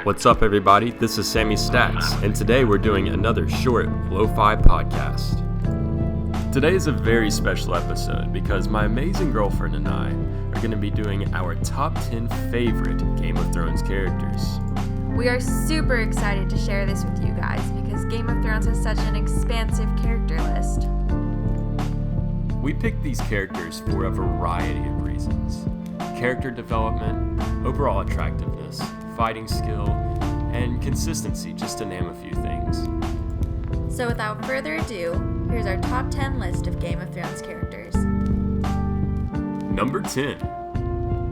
What's up, everybody? This is Sammy Stats, and today we're doing another short lo-fi podcast. Today is a very special episode because my amazing girlfriend and I are going to be doing our top 10 favorite Game of Thrones characters. We are super excited to share this with you guys because Game of Thrones has such an expansive character list. We picked these characters for a variety of reasons: character development, overall attractiveness, fighting skill, and consistency, just to name a few things. So without further ado, here's our top 10 list of Game of Thrones characters. Number 10,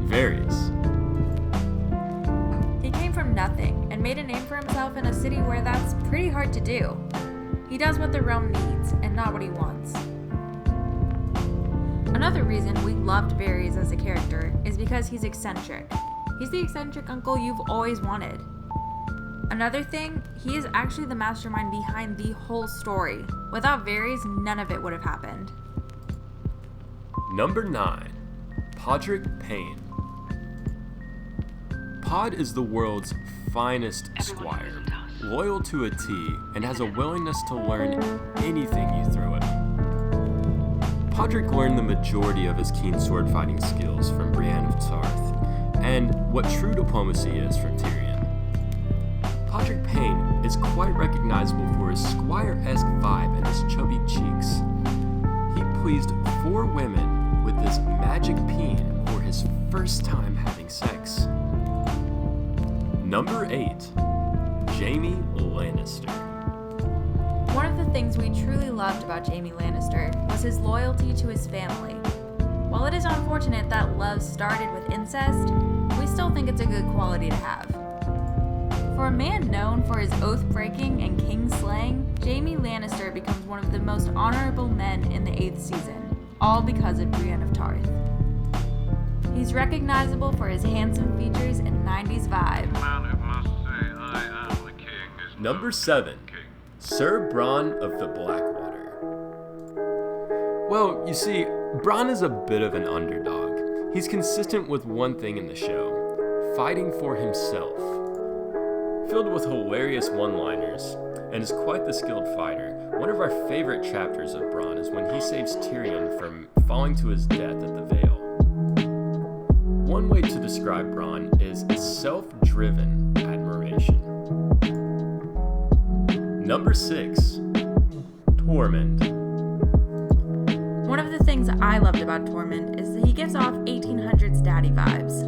Varys. He came from nothing and made a name for himself in a city where that's pretty hard to do. He does what the realm needs and not what he wants. Another reason we loved Varys as a character is because he's eccentric. He's the eccentric uncle you've always wanted. Another thing, he is actually the mastermind behind the whole story. Without Varys, none of it would have happened. Number 9, Podrick Payne. Pod is the world's finest squire, loyal to a T, and has a willingness to learn anything you throw at him. Podrick learned the majority of his keen sword fighting skills from Brienne of Tarth, and what true diplomacy is from Tyrion. Podrick Payne is quite recognizable for his squire-esque vibe and his chubby cheeks. He pleased 4 women with this magic peen for his first time having sex. Number 8, Jaime Lannister. One of the things we truly loved about Jaime Lannister was his loyalty to his family. While it is unfortunate that love started with incest, we still think it's a good quality to have. For a man known for his oath-breaking and king-slaying, Jaime Lannister becomes one of the most honorable men in the 8th season, all because of Brienne of Tarth. He's recognizable for his handsome features and 90s vibe. Number 7, Sir Bronn of the Blackwater. Well, you see, Bronn is a bit of an underdog. He's consistent with one thing in the show: fighting for himself. Filled with hilarious one-liners, and is quite the skilled fighter, one of our favorite chapters of Bronn is when he saves Tyrion from falling to his death at the Vale. One way to describe Bronn is self-driven admiration. Number 6, Tormund. One of the things I loved about Tormund is that he gives off 1800s daddy vibes.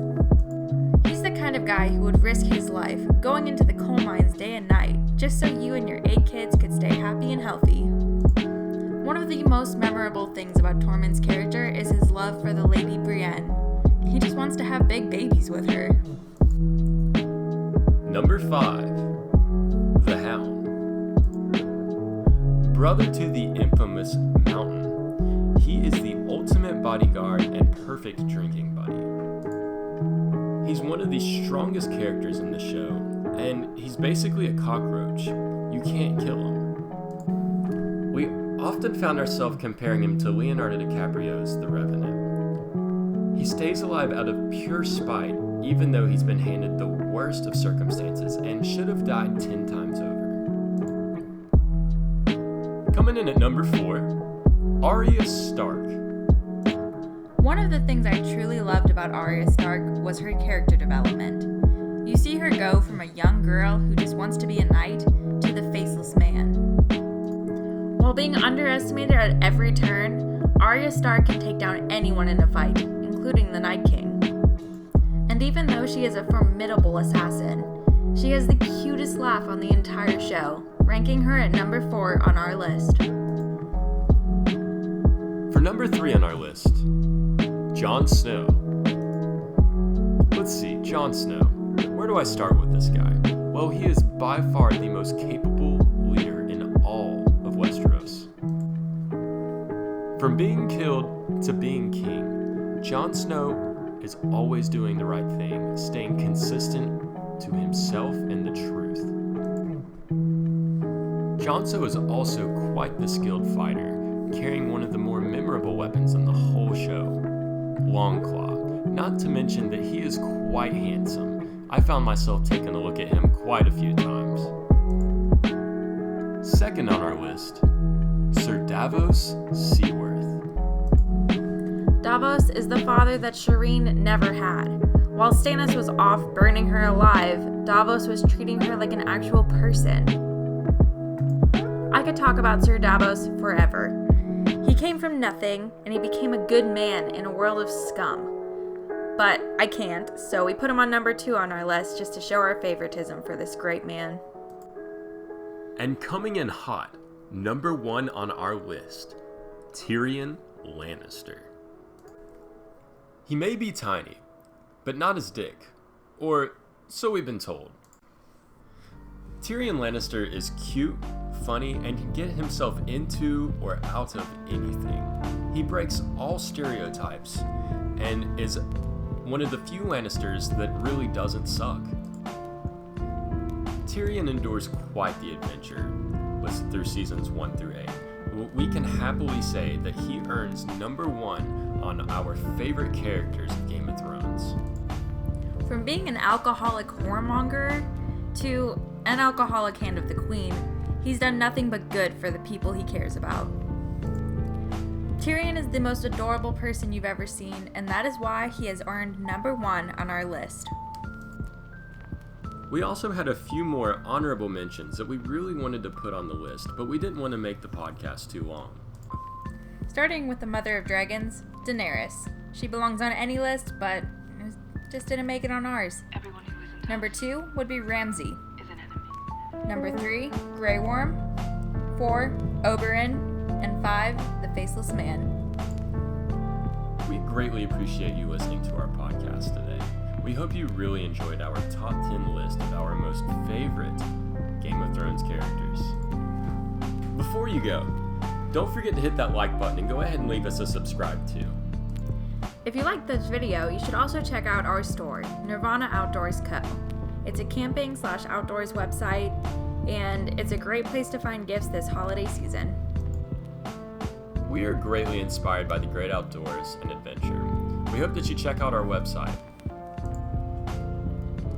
He's the kind of guy who would risk his life going into the coal mines day and night just so you and your 8 kids could stay happy and healthy. One of the most memorable things about Tormund's character is his love for the Lady Brienne. He just wants to have big babies with her. Number 5, the Hound. Brother to the infamous Mountain, he is the ultimate bodyguard and perfect drinking buddy. He's one of the strongest characters in the show, and he's basically a cockroach. You can't kill him. We often found ourselves comparing him to Leonardo DiCaprio's The Revenant. He stays alive out of pure spite, even though he's been handed the worst of circumstances and should have died 10 times over. Coming in at number 4, Arya Stark. One of the things I truly loved about Arya Stark was her character development. You see her go from a young girl who just wants to be a knight to the faceless man. While being underestimated at every turn, Arya Stark can take down anyone in a fight, including the Night King. And even though she is a formidable assassin, she has the cutest laugh on the entire show, ranking her at number 4 on our list. For number 3 on our list, Jon Snow. Let's see, Jon Snow. Where do I start with this guy? Well, he is by far the most capable leader in all of Westeros. From being killed to being king, Jon Snow is always doing the right thing, staying consistent to himself and the truth. Jon Snow is also quite the skilled fighter, carrying one of the more memorable weapons in the whole show, Longclaw. Not to mention that he is quite handsome. I found myself taking a look at him quite a few times. Second on our list, Sir Davos Seaworth. Davos is the father that Shireen never had. While Stannis was off burning her alive, Davos was treating her like an actual person. I could talk about Sir Davos forever. He came from nothing, and he became a good man in a world of scum. But I can't, so we put him on number 2 on our list just to show our favoritism for this great man. And coming in hot, number 1 on our list, Tyrion Lannister. He may be tiny, but not as Dick, or so we've been told. Tyrion Lannister is cute, funny, and can get himself into or out of anything. He breaks all stereotypes and is one of the few Lannisters that really doesn't suck. Tyrion endures quite the adventure through seasons 1 through 8. We can happily say that he earns number 1 on our favorite characters of Game of Thrones. From being an alcoholic whoremonger to an alcoholic hand of the queen, he's done nothing but good for the people he cares about. Tyrion is the most adorable person you've ever seen, and that is why he has earned number 1 on our list. We also had a few more honorable mentions that we really wanted to put on the list, but we didn't want to make the podcast too long. Starting with the Mother of Dragons, Daenerys. She belongs on any list, but just didn't make it on ours. Number 2 would be Ramsay. Number 3, Grey Worm. 4, Oberyn. And 5, the Faceless Man. We greatly appreciate you listening to our podcast today. We hope you really enjoyed our top 10 list of our most favorite Game of Thrones characters. Before you go, don't forget to hit that like button and go ahead and leave us a subscribe too. If you liked this video, you should also check out our store, NIRVANA Outdoors Co. It's a camping/outdoors website, and it's a great place to find gifts this holiday season. We are greatly inspired by the great outdoors and adventure. We hope that you check out our website.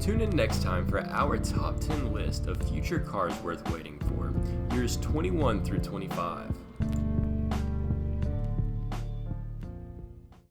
Tune in next time for our top 10 list of future cars worth waiting for, years 21 through 25.